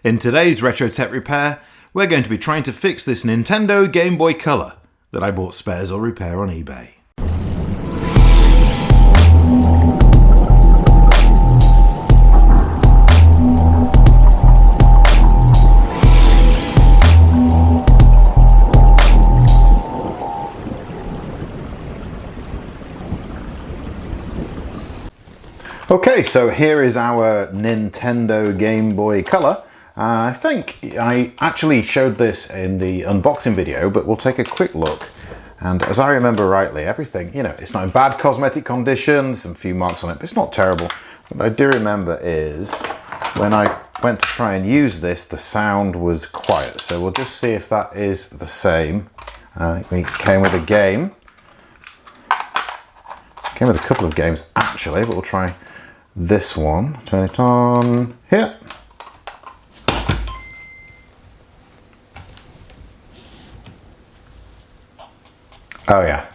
In today's Retro Tech Repair, we're going to be trying to fix this Nintendo Game Boy Color that I bought spares or repair on eBay. Okay, so here is our Nintendo Game Boy Color. I think I actually showed this in the unboxing video, but we'll take a quick look. And as I remember rightly, everything, it's not in bad cosmetic condition, some few marks on it, but it's not terrible. What I do remember is when I went to try and use this, the sound was quiet. So we'll just see if that is the same. We came with a game. Came with a couple of games actually, but we'll try this one. Turn it on here. Oh yeah.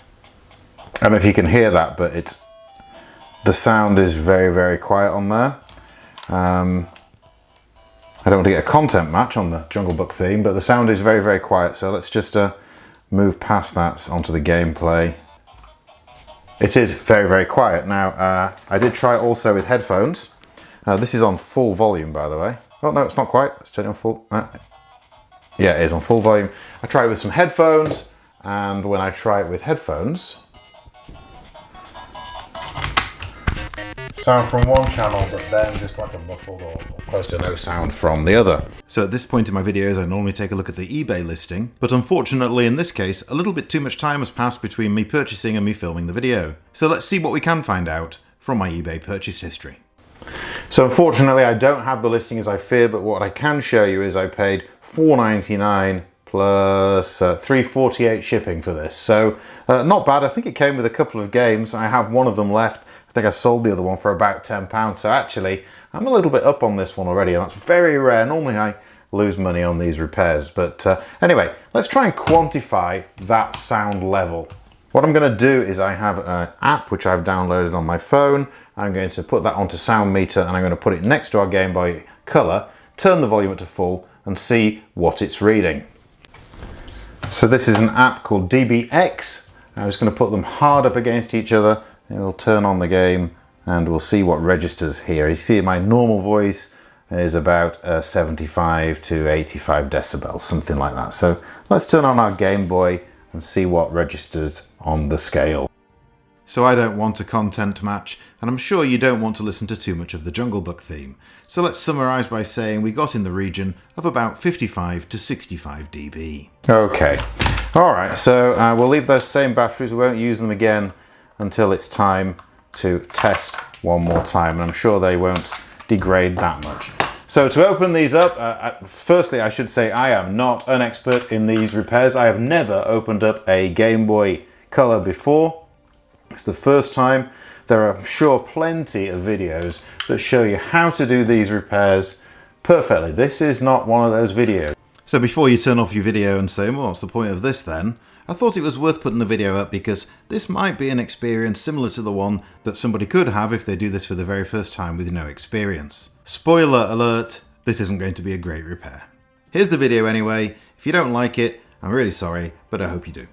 I don't know if you can hear that, but the sound is very, very quiet on there. I don't want to get a content match on the Jungle Book theme, but the sound is very, very quiet. So let's just move past that onto the gameplay. It is very, very quiet. Now, I did try it also with headphones. This is on full volume, by the way. Oh, no, it's not quite. Let's turn it on full. Yeah, it is on full volume. I tried it with some headphones, and when I try it with headphones, sound from one channel, but then just like a muffled or close to no sound from the other. So at this point in my videos, I normally take a look at the eBay listing, but unfortunately in this case, a little bit too much time has passed between me purchasing and me filming the video. So let's see what we can find out from my eBay purchase history. So unfortunately I don't have the listing as I feared, but what I can show you is I paid $4.99 plus $3.48 shipping for this. So not bad. I think it came with a couple of games. I have one of them left. I think I sold the other one for about £10. So actually, I'm a little bit up on this one already, and that's very rare. Normally I lose money on these repairs. But anyway, let's try and quantify that sound level. What I'm going to do is I have an app which I've downloaded on my phone. I'm going to put that onto Sound Meter, and I'm going to put it next to our Game Boy Color, turn the volume up to full, and see what it's reading. So this is an app called DBX. I'm just going to put them hard up against each other. It will turn on the game and we'll see what registers here. You see my normal voice is about 75 to 85 decibels, something like that. So let's turn on our Game Boy and see what registers on the scale. So I don't want a content match, and I'm sure you don't want to listen to too much of the Jungle Book theme. So let's summarise by saying we got in the region of about 55 to 65 dB. Okay, alright, so we'll leave those same batteries. We won't use them again until it's time to test one more time, and I'm sure they won't degrade that much. So to open these up, firstly I should say I am not an expert in these repairs. I have never opened up a Game Boy Color before. It's the first time. There are, I'm sure, plenty of videos that show you how to do these repairs perfectly. This is not one of those videos. So before you turn off your video and say, well, what's the point of this then? I thought it was worth putting the video up because this might be an experience similar to the one that somebody could have if they do this for the very first time with no experience. Spoiler alert, this isn't going to be a great repair. Here's the video anyway. If you don't like it, I'm really sorry, but I hope you do.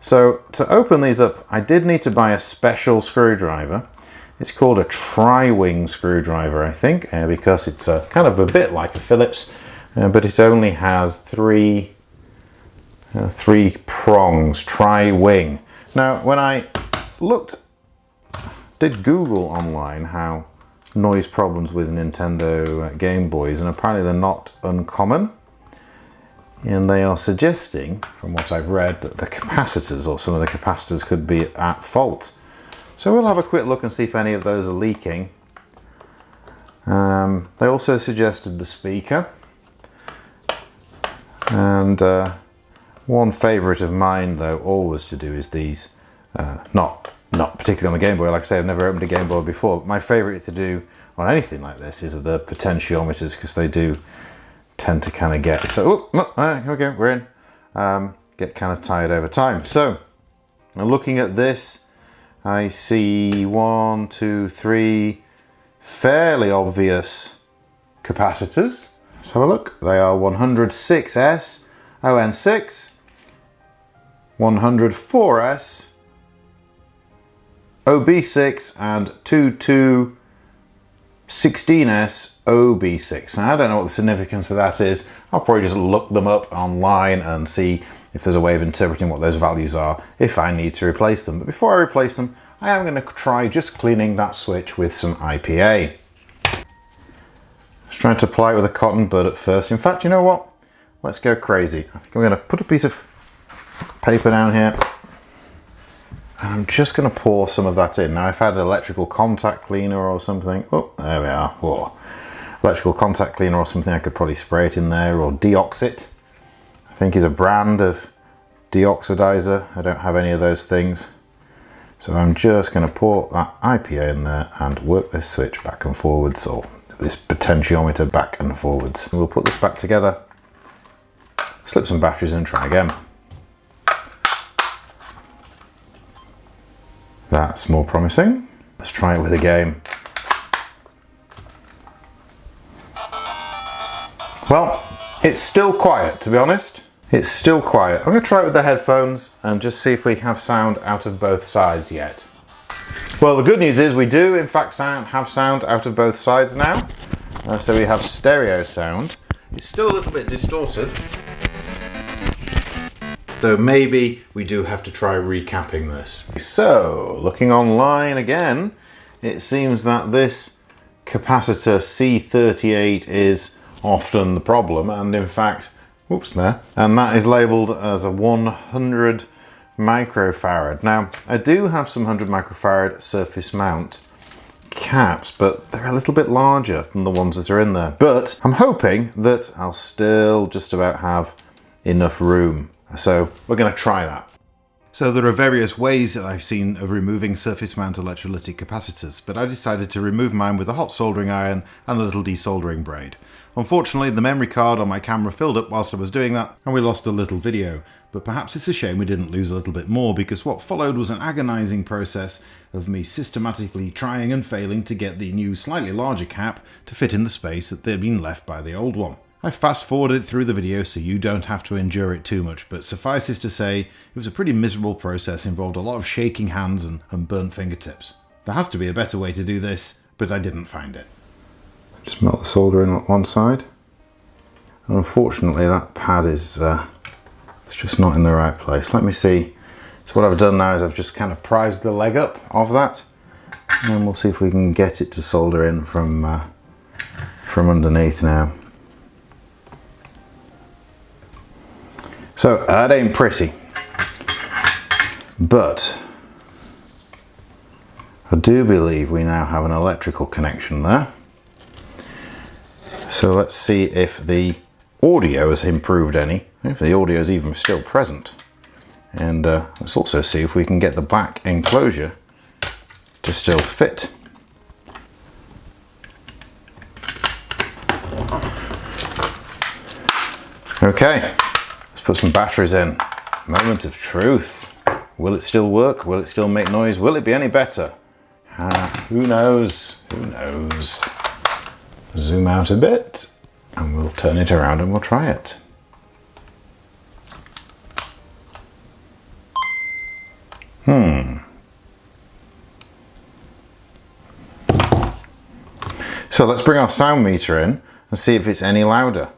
So to open these up, I did need to buy a special screwdriver. It's called a tri-wing screwdriver, I think, because it's kind of a bit like a Phillips, but it only has three prongs, tri-wing. Now, when I did Google online how noise problems with Nintendo Game Boys, and apparently they're not uncommon. And they are suggesting, from what I've read, that the capacitors, or some of the capacitors, could be at fault. So we'll have a quick look and see if any of those are leaking. They also suggested the speaker. And one favourite of mine, though, always to do is these. Not particularly on the Game Boy, like I say, I've never opened a Game Boy before. But my favourite to do on anything like this is the potentiometers, because they do tend to kind of get, so here we go, we're in, get kind of tired over time. So looking at this, I see 1, 2, 3 fairly obvious capacitors. Let's have a look. They are 106S ON6, 104S OB6 and 2216S OB6. Now, I don't know what the significance of that is. I'll probably just look them up online and see if there's a way of interpreting what those values are if I need to replace them. But before I replace them, I am going to try just cleaning that switch with some IPA. Just trying to apply it with a cotton bud at first. In fact, you know what? Let's go crazy. I think I'm going to put a piece of paper down here. And I'm just going to pour some of that in. Now, if I had an electrical contact cleaner or something, oh, there we are. Whoa. Electrical contact cleaner or something, I could probably spray it in there, or Deoxit, I think is a brand of deoxidizer. I don't have any of those things. So I'm just going to pour that IPA in there and work this switch back and forwards, or this potentiometer back and forwards. We'll put this back together, slip some batteries in and try again. That's more promising. Let's try it with a game. Well, it's still quiet, to be honest. It's still quiet. I'm going to try it with the headphones and just see if we have sound out of both sides yet. Well, the good news is we do, in fact, have sound out of both sides now. So we have stereo sound. It's still a little bit distorted. So maybe we do have to try recapping this. So, looking online again, it seems that this capacitor C38 is often the problem, and in fact, whoops there, and that is labelled as a 100 microfarad. Now, I do have some 100 microfarad surface mount caps, but they're a little bit larger than the ones that are in there. But I'm hoping that I'll still just about have enough room. So we're going to try that. So there are various ways that I've seen of removing surface mount electrolytic capacitors, but I decided to remove mine with a hot soldering iron and a little desoldering braid. Unfortunately, the memory card on my camera filled up whilst I was doing that, and we lost a little video. But perhaps it's a shame we didn't lose a little bit more, because what followed was an agonising process of me systematically trying and failing to get the new slightly larger cap to fit in the space that had been left by the old one. I fast forwarded through the video so you don't have to endure it too much, but suffice it to say, it was a pretty miserable process, involved a lot of shaking hands and burnt fingertips. There has to be a better way to do this, but I didn't find it. Just melt the solder in on one side. And unfortunately that pad is it's just not in the right place. Let me see. So what I've done now is I've just kind of prized the leg up of that, and then we'll see if we can get it to solder in from underneath now. So that ain't pretty, but I do believe we now have an electrical connection there. So let's see if the audio has improved any, if the audio is even still present. And let's also see if we can get the back enclosure to still fit. Okay. Put some batteries in. Moment of truth. Will it still work? Will it still make noise? Will it be any better? Who knows? Who knows? Zoom out a bit and we'll turn it around and we'll try it. So let's bring our sound meter in and see if it's any louder.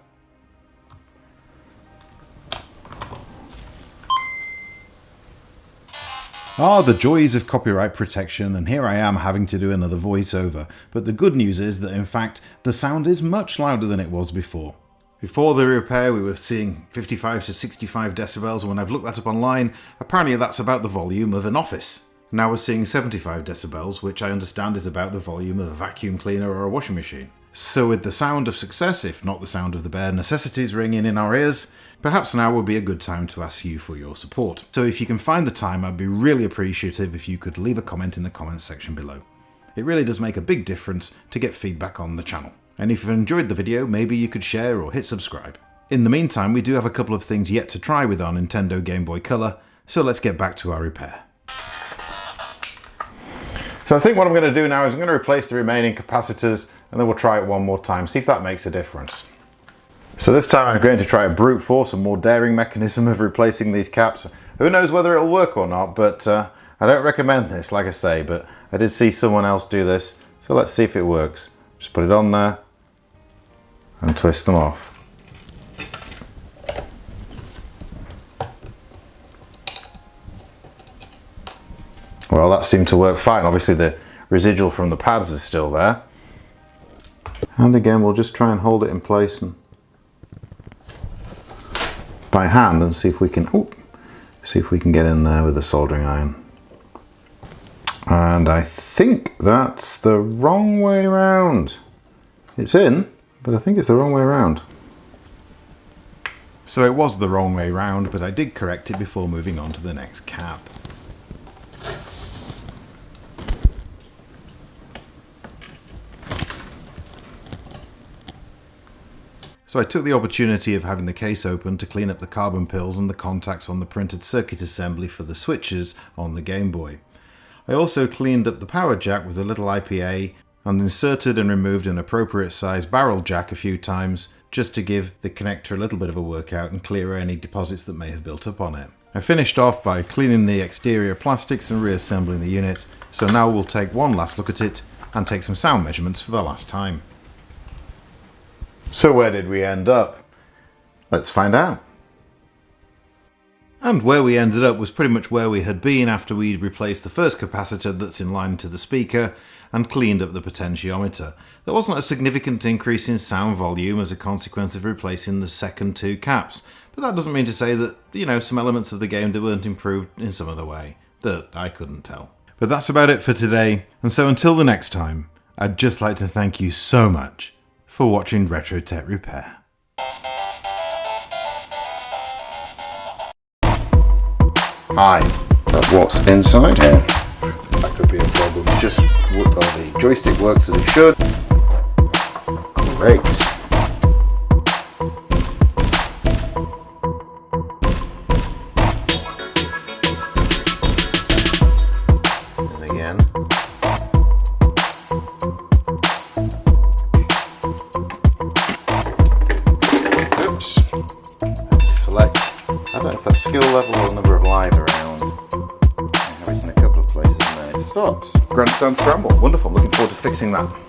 Ah, the joys of copyright protection, and here I am having to do another voiceover. But the good news is that in fact, the sound is much louder than it was before. Before the repair we were seeing 55 to 65 decibels, and when I've looked that up online, apparently that's about the volume of an office. Now we're seeing 75 decibels, which I understand is about the volume of a vacuum cleaner or a washing machine. So with the sound of success, if not the sound of the bare necessities ringing in our ears, perhaps now would be a good time to ask you for your support. So if you can find the time, I'd be really appreciative if you could leave a comment in the comments section below. It really does make a big difference to get feedback on the channel. And if you've enjoyed the video, maybe you could share or hit subscribe. In the meantime, we do have a couple of things yet to try with our Nintendo Game Boy Color, so let's get back to our repair. So I think what I'm going to do now is I'm going to replace the remaining capacitors and then we'll try it one more time, see if that makes a difference. So this time I'm going to try a brute force, a more daring mechanism of replacing these caps. Who knows whether it'll work or not, but I don't recommend this, like I say, but I did see someone else do this, so let's see if it works. Just put it on there and twist them off. Well, that seemed to work fine. Obviously the residual from the pads is still there. And again, we'll just try and hold it in place and by hand and see if we can get in there with the soldering iron. And I think that's the wrong way around. It's in, but I think it's the wrong way around. So it was the wrong way round, but I did correct it before moving on to the next cap. So I took the opportunity of having the case open to clean up the carbon pills and the contacts on the printed circuit assembly for the switches on the Game Boy. I also cleaned up the power jack with a little IPA and inserted and removed an appropriate size barrel jack a few times just to give the connector a little bit of a workout and clear any deposits that may have built up on it. I finished off by cleaning the exterior plastics and reassembling the unit, so now we'll take one last look at it and take some sound measurements for the last time. So where did we end up? Let's find out. And where we ended up was pretty much where we had been after we'd replaced the first capacitor that's in line to the speaker and cleaned up the potentiometer. There wasn't a significant increase in sound volume as a consequence of replacing the second two caps, but that doesn't mean to say that, some elements of the game that weren't improved in some other way that I couldn't tell. But that's about it for today, and so until the next time, I'd just like to thank you so much for watching Retro Tech Repair. Hi, but what's inside here? That could be a problem. Just the joystick works as it should. Great. And again. I don't know if that's skill level or number of live around. I have it in a couple of places and then it stops. Grandstand scramble. Wonderful. Looking forward to fixing that.